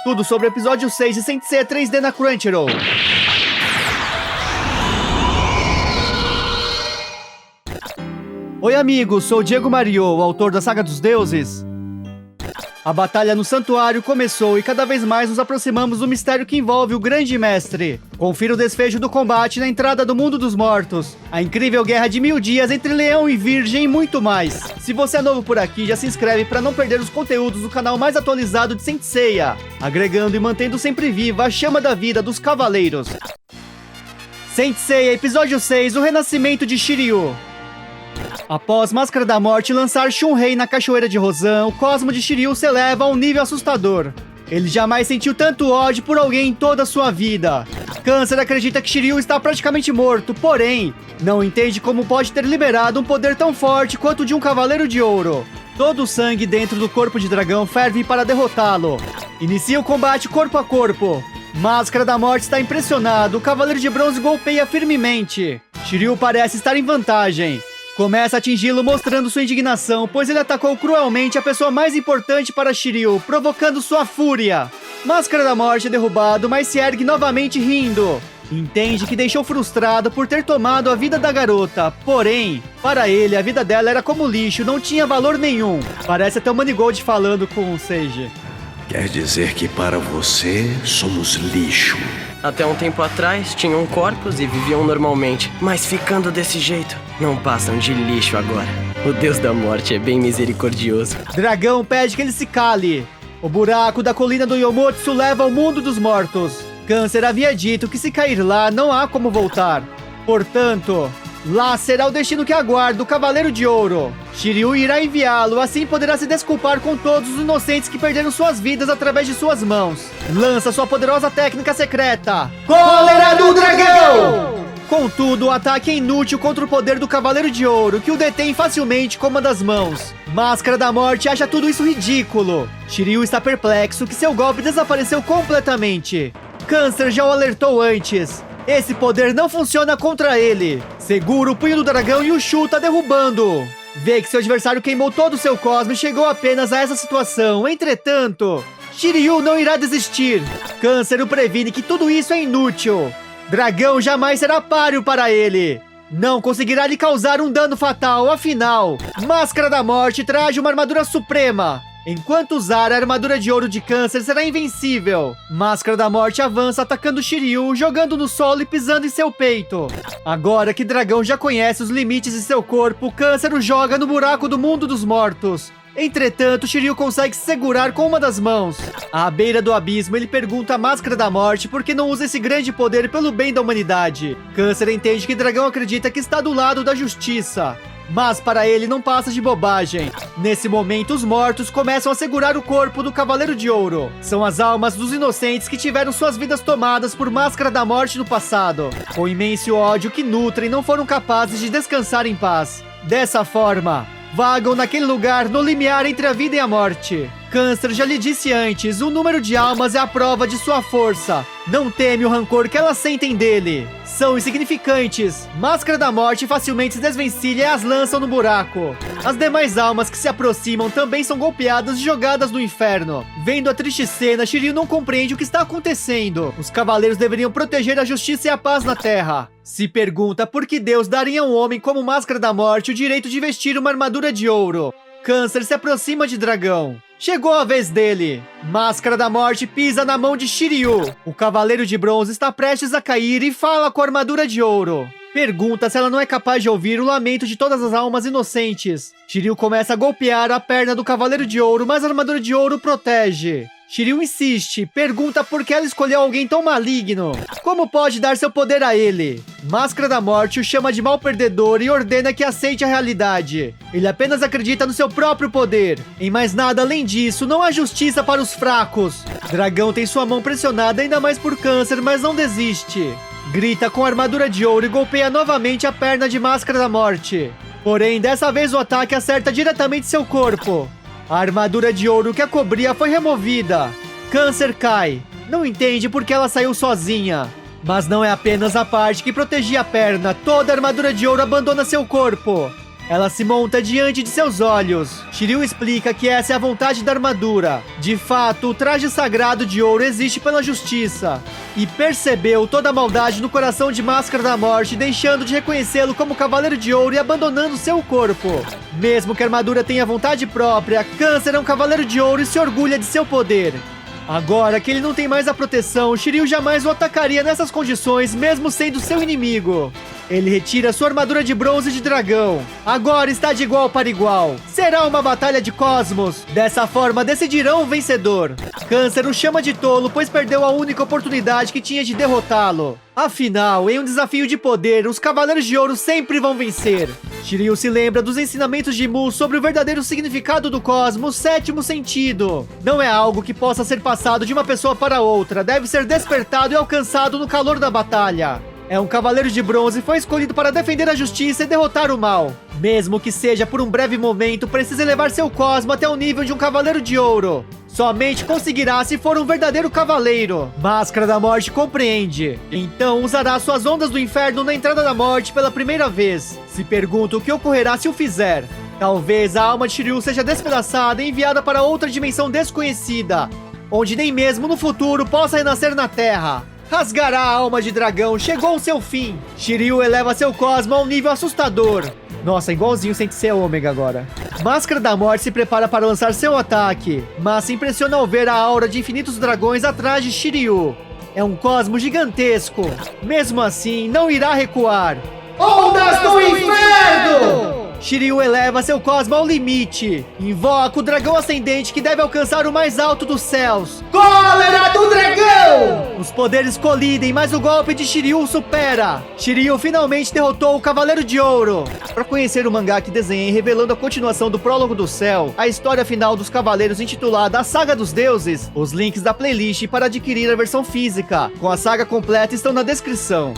Tudo sobre o episódio 6 de Saint Seiya 3D na Crunchyroll. Oi amigos, sou o Diego Mario, o autor da Saga dos Deuses. A batalha no santuário começou e cada vez mais nos aproximamos do mistério que envolve o Grande Mestre. Confira o desfecho do combate na entrada do Mundo dos Mortos, a incrível guerra de 1000 dias entre Leão e Virgem e muito mais. Se você é novo por aqui, já se inscreve para não perder os conteúdos do canal mais atualizado de Saint Seiya, agregando e mantendo sempre viva a chama da vida dos Cavaleiros. Saint Seiya, episódio 6, o renascimento de Shiryu. Após Máscara da Morte lançar Shunrei na Cachoeira de Rosan, o cosmo de Shiryu se eleva a um nível assustador. Ele jamais sentiu tanto ódio por alguém em toda a sua vida. Câncer acredita que Shiryu está praticamente morto, porém, não entende como pode ter liberado um poder tão forte quanto o de um Cavaleiro de Ouro. Todo o sangue dentro do corpo de dragão ferve para derrotá-lo. Inicia o combate corpo a corpo. Máscara da Morte está impressionado, o Cavaleiro de Bronze golpeia firmemente. Shiryu parece estar em vantagem. Começa a atingi-lo mostrando sua indignação, pois ele atacou cruelmente a pessoa mais importante para Shiryu, provocando sua fúria. Máscara da Morte é derrubado, mas se ergue novamente rindo. Entende que deixou frustrado por ter tomado a vida da garota, porém, para ele, a vida dela era como lixo, não tinha valor nenhum. Parece até o Manigold falando com o Seiji. Quer dizer que para você, somos lixo. Até um tempo atrás, tinham corpos e viviam normalmente, mas ficando desse jeito, não passam de lixo agora. O Deus da Morte é bem misericordioso. Dragão pede que ele se cale. O buraco da colina do Yomotsu leva ao mundo dos mortos. Câncer havia dito que se cair lá, não há como voltar. Portanto, lá será o destino que aguarda o Cavaleiro de Ouro. Shiryu irá enviá-lo, assim poderá se desculpar com todos os inocentes que perderam suas vidas através de suas mãos. Lança sua poderosa técnica secreta, Cólera do Dragão! Contudo, o ataque é inútil contra o poder do Cavaleiro de Ouro, que o detém facilmente com uma das mãos. Máscara da Morte acha tudo isso ridículo. Shiryu está perplexo que seu golpe desapareceu completamente. Câncer já o alertou antes. Esse poder não funciona contra ele. Segura o punho do dragão e o chuta derrubando. Vê que seu adversário queimou todo o seu cosmo e chegou apenas a essa situação. Entretanto, Shiryu não irá desistir. Câncer o previne que tudo isso é inútil. Dragão jamais será páreo para ele. Não conseguirá lhe causar um dano fatal, afinal, Máscara da Morte traz uma armadura suprema. Enquanto usar a armadura de ouro de Câncer, será invencível. Máscara da Morte avança atacando Shiryu, jogando no solo e pisando em seu peito. Agora que Dragão já conhece os limites de seu corpo, Câncer o joga no buraco do mundo dos mortos. Entretanto, Shiryu consegue se segurar com uma das mãos. À beira do abismo, ele pergunta a Máscara da Morte por que não usa esse grande poder pelo bem da humanidade. Câncer entende que Dragão acredita que está do lado da justiça. Mas para ele não passa de bobagem. Nesse momento, os mortos começam a segurar o corpo do Cavaleiro de Ouro. São as almas dos inocentes que tiveram suas vidas tomadas por Máscara da Morte no passado. Com imenso ódio que nutrem, não foram capazes de descansar em paz. Dessa forma, vagam naquele lugar no limiar entre a vida e a morte. Câncer já lhe disse antes, o número de almas é a prova de sua força. Não teme o rancor que elas sentem dele. São insignificantes. Máscara da Morte facilmente se desvencilha e as lançam no buraco. As demais almas que se aproximam também são golpeadas e jogadas no inferno. Vendo a triste cena, Shiryu não compreende o que está acontecendo. Os cavaleiros deveriam proteger a justiça e a paz na Terra. Se pergunta por que Deus daria a um homem como Máscara da Morte o direito de vestir uma armadura de ouro. Câncer se aproxima de Dragão. Chegou a vez dele. Máscara da Morte pisa na mão de Shiryu. O Cavaleiro de Bronze está prestes a cair e fala com a armadura de ouro. Pergunta se ela não é capaz de ouvir o lamento de todas as almas inocentes. Shiryu começa a golpear a perna do Cavaleiro de Ouro, mas a armadura de ouro protege. Shiryu insiste, pergunta por que ela escolheu alguém tão maligno. Como pode dar seu poder a ele? Máscara da Morte o chama de mal perdedor e ordena que aceite a realidade. Ele apenas acredita no seu próprio poder. Em mais nada além disso, não há justiça para os fracos. Dragão tem sua mão pressionada ainda mais por Câncer, mas não desiste. Grita com a armadura de ouro e golpeia novamente a perna de Máscara da Morte. Porém, dessa vez o ataque acerta diretamente seu corpo. A armadura de ouro que a cobria foi removida. Câncer cai. Não entende por que ela saiu sozinha. Mas não é apenas a parte que protegia a perna. Toda a armadura de ouro abandona seu corpo. Ela se monta diante de seus olhos. Shiryu explica que essa é a vontade da armadura. De fato, o traje sagrado de ouro existe pela justiça. E percebeu toda a maldade no coração de Máscara da Morte, deixando de reconhecê-lo como Cavaleiro de Ouro e abandonando seu corpo. Mesmo que a armadura tenha vontade própria, Câncer é um Cavaleiro de Ouro e se orgulha de seu poder. Agora que ele não tem mais a proteção, Shiryu jamais o atacaria nessas condições, mesmo sendo seu inimigo. Ele retira sua armadura de bronze de dragão. Agora está de igual para igual. Será uma batalha de cosmos. Dessa forma, decidirão o vencedor. Câncer o chama de tolo, pois perdeu a única oportunidade que tinha de derrotá-lo. Afinal, em um desafio de poder, os Cavaleiros de Ouro sempre vão vencer. Shiryu se lembra dos ensinamentos de Mu sobre o verdadeiro significado do cosmos, o sétimo sentido. Não é algo que possa ser passado de uma pessoa para outra, deve ser despertado e alcançado no calor da batalha. É um Cavaleiro de Bronze e foi escolhido para defender a justiça e derrotar o mal. Mesmo que seja por um breve momento, precisa elevar seu cosmo até o nível de um Cavaleiro de Ouro. Somente conseguirá se for um verdadeiro cavaleiro. Máscara da Morte compreende. Então usará suas ondas do inferno na entrada da morte pela primeira vez. Se pergunta o que ocorrerá se o fizer. Talvez a alma de Shiryu seja despedaçada e enviada para outra dimensão desconhecida, onde nem mesmo no futuro possa renascer na Terra. Rasgará a alma de dragão, chegou ao seu fim. Shiryu eleva seu cosmo a um nível assustador. Nossa, igualzinho Sensei Ômega agora. Máscara da Morte se prepara para lançar seu ataque, mas se impressiona ao ver a aura de infinitos dragões atrás de Shiryu. É um cosmo gigantesco. Mesmo assim, não irá recuar. Ondas do Inferno! Shiryu eleva seu cosmo ao limite. Invoca o dragão ascendente que deve alcançar o mais alto dos céus. Cólera do dragão! Os poderes colidem, mas o golpe de Shiryu supera. Shiryu finalmente derrotou o Cavaleiro de Ouro. Para conhecer o mangá que desenhei revelando a continuação do Prólogo do Céu, a história final dos Cavaleiros intitulada A Saga dos Deuses, os links da playlist para adquirir a versão física com a saga completa estão na descrição.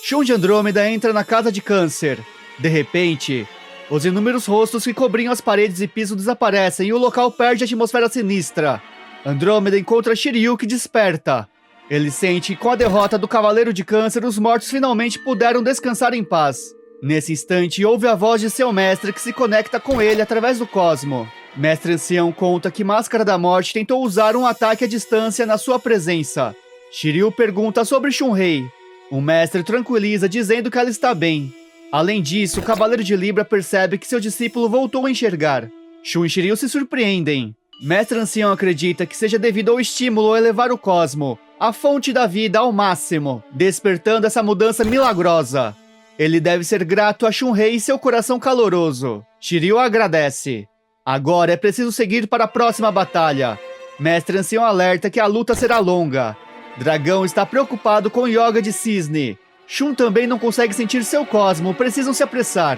Shun de Andrômeda entra na casa de Câncer. De repente, os inúmeros rostos que cobriam as paredes e piso desaparecem e o local perde a atmosfera sinistra. Andrômeda encontra Shiryu que desperta. Ele sente que com a derrota do Cavaleiro de Câncer, os mortos finalmente puderam descansar em paz. Nesse instante, ouve a voz de seu mestre que se conecta com ele através do cosmo. Mestre Ancião conta que Máscara da Morte tentou usar um ataque à distância na sua presença. Shiryu pergunta sobre Shunrei. O mestre tranquiliza dizendo que ela está bem. Além disso, o Cavaleiro de Libra percebe que seu discípulo voltou a enxergar. Shun e Shiryu se surpreendem. Mestre Ancião acredita que seja devido ao estímulo a elevar o cosmo, a fonte da vida ao máximo, despertando essa mudança milagrosa. Ele deve ser grato a Shunrei e seu coração caloroso. Shiryu agradece. Agora é preciso seguir para a próxima batalha. Mestre Ancião alerta que a luta será longa. Dragão está preocupado com Yoga de Cisne. Shun também não consegue sentir seu cosmo, precisam se apressar.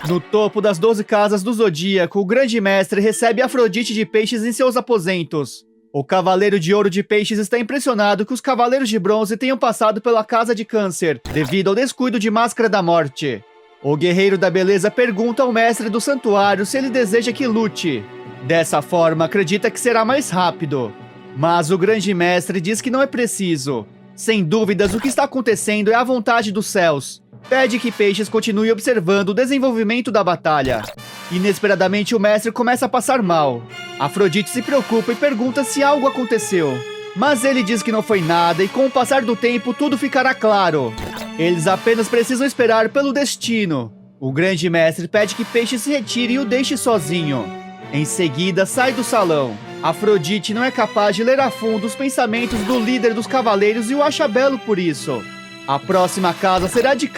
No topo das 12 casas do Zodíaco, o grande mestre recebe Afrodite de Peixes em seus aposentos. O Cavaleiro de Ouro de Peixes está impressionado que os Cavaleiros de Bronze tenham passado pela Casa de Câncer, devido ao descuido de Máscara da Morte. O Guerreiro da Beleza pergunta ao mestre do santuário se ele deseja que lute. Dessa forma, acredita que será mais rápido. Mas o grande mestre diz que não é preciso. Sem dúvidas, o que está acontecendo é a vontade dos céus. Pede que Peixes continue observando o desenvolvimento da batalha. Inesperadamente, o mestre começa a passar mal. Afrodite se preocupa e pergunta se algo aconteceu. Mas ele diz que não foi nada e com o passar do tempo tudo ficará claro. Eles apenas precisam esperar pelo destino. O grande mestre pede que Peixes se retire e o deixe sozinho. Em seguida, sai do salão. Afrodite não é capaz de ler a fundo os pensamentos do líder dos cavaleiros e o acha belo por isso. A próxima casa será de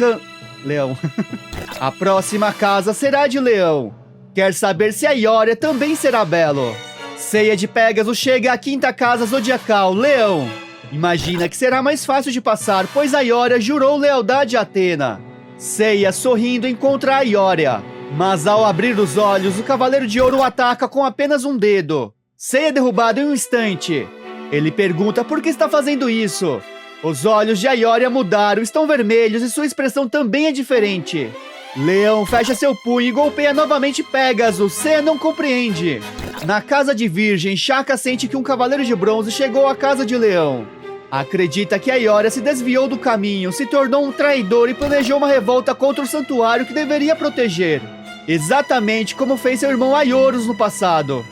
Leão. A próxima casa será de Leão. Quer saber se a Ioria também será belo. Ceia de Pégaso chega à quinta casa zodiacal, Leão. Imagina que será mais fácil de passar, pois a Ioria jurou lealdade a Atena. Ceia, sorrindo, encontra a Ioria. Mas ao abrir os olhos, o Cavaleiro de Ouro o ataca com apenas um dedo. Ceia é derrubado em um instante. Ele pergunta por que está fazendo isso. Os olhos de Ioria mudaram, estão vermelhos e sua expressão também é diferente. Leão fecha seu punho e golpeia novamente Pégaso. Ceia não compreende. Na casa de Virgem, Shaka sente que um Cavaleiro de Bronze chegou à casa de Leão. Acredita que a Ioria se desviou do caminho, se tornou um traidor e planejou uma revolta contra o santuário que deveria proteger. exatamente como fez seu irmão Aioros no passado.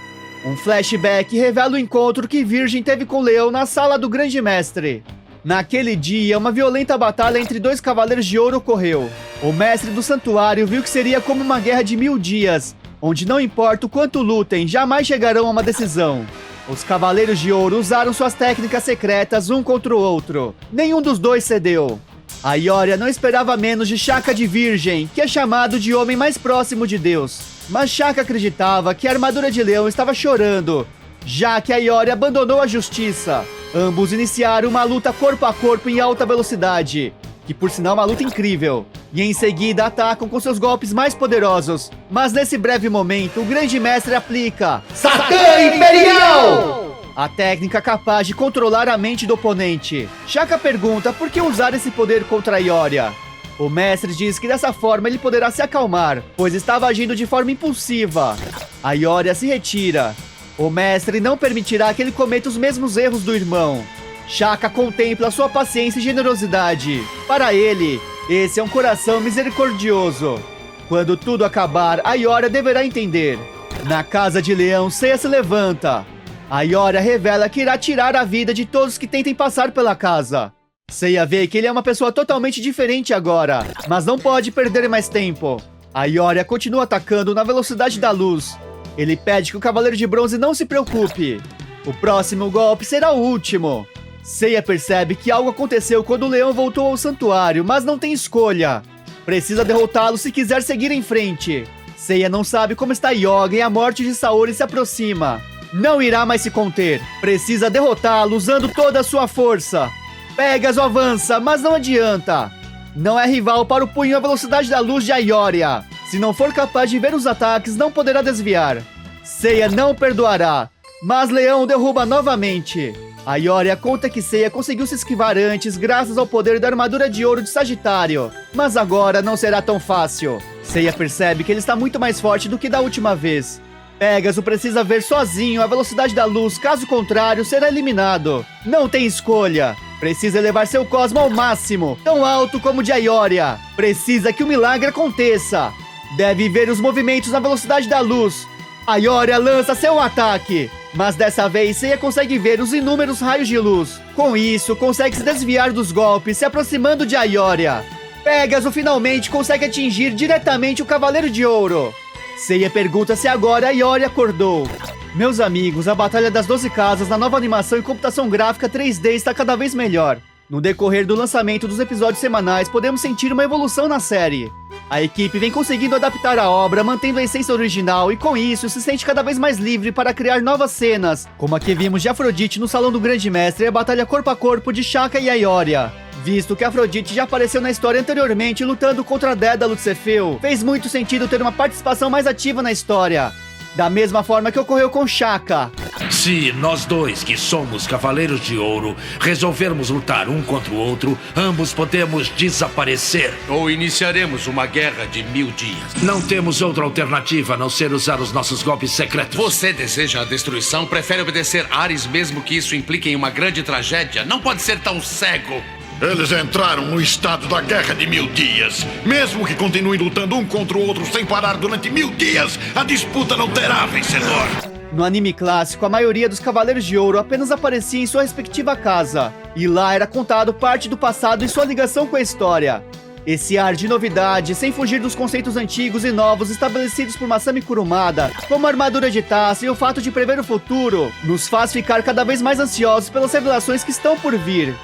Um flashback revela o encontro que Virgem teve com Leão na sala do Grande Mestre. Naquele dia, uma violenta batalha entre dois Cavaleiros de Ouro ocorreu. O Mestre do Santuário viu que seria como uma guerra de 1000 dias, onde não importa o quanto lutem, jamais chegarão a uma decisão. Os Cavaleiros de Ouro usaram suas técnicas secretas um contra o outro. Nenhum dos dois cedeu. A Ioria não esperava menos de Shaka de Virgem, que é chamado de homem mais próximo de Deus. Mas Shaka acreditava que a armadura de Leão estava chorando, já que a Ioria abandonou a justiça. Ambos iniciaram uma luta corpo a corpo em alta velocidade, que por sinal é uma luta incrível. E em seguida atacam com seus golpes mais poderosos. Mas nesse breve momento, o Grande Mestre aplica Satã Imperial! A técnica capaz de controlar a mente do oponente. Shaka pergunta por que usar esse poder contra a Ioria. O mestre diz que dessa forma ele poderá se acalmar, pois estava agindo de forma impulsiva. A Ioria se retira. O mestre não permitirá que ele cometa os mesmos erros do irmão. Shaka contempla sua paciência e generosidade. Para ele, esse é um coração misericordioso. Quando tudo acabar, a Ioria deverá entender. Na casa de Leão, Seiya se levanta. A Ioria revela que irá tirar a vida de todos que tentem passar pela casa. Seiya vê que ele é uma pessoa totalmente diferente agora, mas não pode perder mais tempo. A Ioria continua atacando na velocidade da luz. Ele pede que o Cavaleiro de Bronze não se preocupe. O próximo golpe será o último. Seiya percebe que algo aconteceu quando o leão voltou ao santuário, mas não tem escolha. Precisa derrotá-lo se quiser seguir em frente. Seiya não sabe como está Yoga e a morte de Saori se aproxima. Não irá mais se conter. Precisa derrotá-lo usando toda a sua força. Pegasus avança, mas não adianta. Não é rival para o punho à velocidade da luz de Ioria. Se não for capaz de ver os ataques, não poderá desviar. Seiya não perdoará, mas Leão derruba novamente. A Ioria conta que Seiya conseguiu se esquivar antes graças ao poder da armadura de ouro de Sagitário. Mas agora não será tão fácil. Seiya percebe que ele está muito mais forte do que da última vez. Pegasus precisa ver sozinho a velocidade da luz, caso contrário será eliminado. Não tem escolha. Precisa elevar seu cosmo ao máximo, tão alto como o de Ioria. Precisa que o milagre aconteça. Deve ver os movimentos na velocidade da luz. A Ioria lança seu ataque, mas dessa vez Seiya consegue ver os inúmeros raios de luz. Com isso, consegue se desviar dos golpes, se aproximando de Ioria. Pegasus finalmente consegue atingir diretamente o Cavaleiro de Ouro. Seiya pergunta se agora a Ioria acordou. Meus amigos, a Batalha das 12 Casas na nova animação e computação gráfica 3D está cada vez melhor. No decorrer do lançamento dos episódios semanais, podemos sentir uma evolução na série. A equipe vem conseguindo adaptar a obra, mantendo a essência original e com isso se sente cada vez mais livre para criar novas cenas, como a que vimos de Afrodite no Salão do Grande Mestre e a batalha corpo a corpo de Shaka e Ioria. Visto que Afrodite já apareceu na história anteriormente lutando contra Dédalo de Cefeu, fez muito sentido ter uma participação mais ativa na história. Da mesma forma que ocorreu com Shaka. Se nós dois, que somos Cavaleiros de Ouro, resolvermos lutar um contra o outro, ambos podemos desaparecer. Ou iniciaremos uma guerra de 1000 dias. Não temos outra alternativa a não ser usar os nossos golpes secretos. Você deseja a destruição? Prefere obedecer Ares mesmo que isso implique em uma grande tragédia? Não pode ser tão cego! Eles entraram no estado da guerra de 1000 dias. Mesmo que continuem lutando um contra o outro sem parar durante 1000 dias, a disputa não terá vencedor. No anime clássico, a maioria dos Cavaleiros de Ouro apenas aparecia em sua respectiva casa, e lá era contado parte do passado e sua ligação com a história. Esse ar de novidade, sem fugir dos conceitos antigos e novos estabelecidos por Masami Kurumada, como a armadura de taça e o fato de prever o futuro, nos faz ficar cada vez mais ansiosos pelas revelações que estão por vir.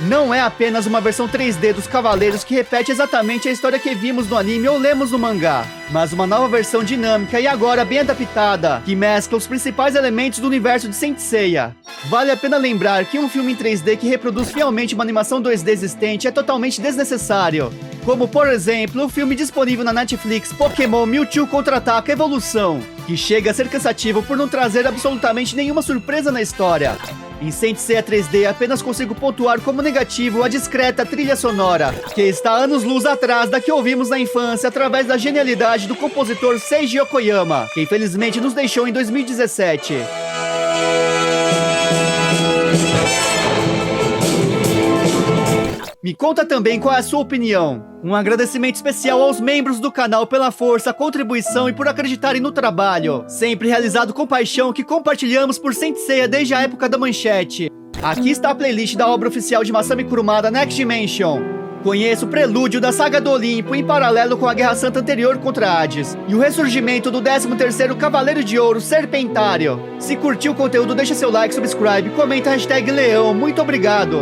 Não é apenas uma versão 3D dos Cavaleiros que repete exatamente a história que vimos no anime ou lemos no mangá, mas uma nova versão dinâmica e agora bem adaptada, que mescla os principais elementos do universo de Saint Seiya. Vale a pena lembrar que um filme em 3D que reproduz fielmente uma animação 2D existente é totalmente desnecessário, como por exemplo o filme disponível na Netflix Pokémon Mewtwo Contra-Ataca Evolução, que chega a ser cansativo por não trazer absolutamente nenhuma surpresa na história. Em Saint Seiya 3D apenas consigo pontuar como negativo a discreta trilha sonora, que está anos-luz atrás da que ouvimos na infância através da genialidade do compositor Seiji Yokoyama, que infelizmente nos deixou em 2017. Me conta também qual é a sua opinião. Um agradecimento especial aos membros do canal pela força, contribuição e por acreditarem no trabalho, sempre realizado com paixão que compartilhamos por Saint Seiya desde a época da manchete. Aqui está a playlist da obra oficial de Masami Kurumada Next Dimension. Conheça o prelúdio da Saga do Olimpo em paralelo com a Guerra Santa anterior contra Hades e o ressurgimento do 13º Cavaleiro de Ouro Serpentário. Se curtiu o conteúdo, deixa seu like, subscribe, comenta a hashtag Leão. Muito obrigado!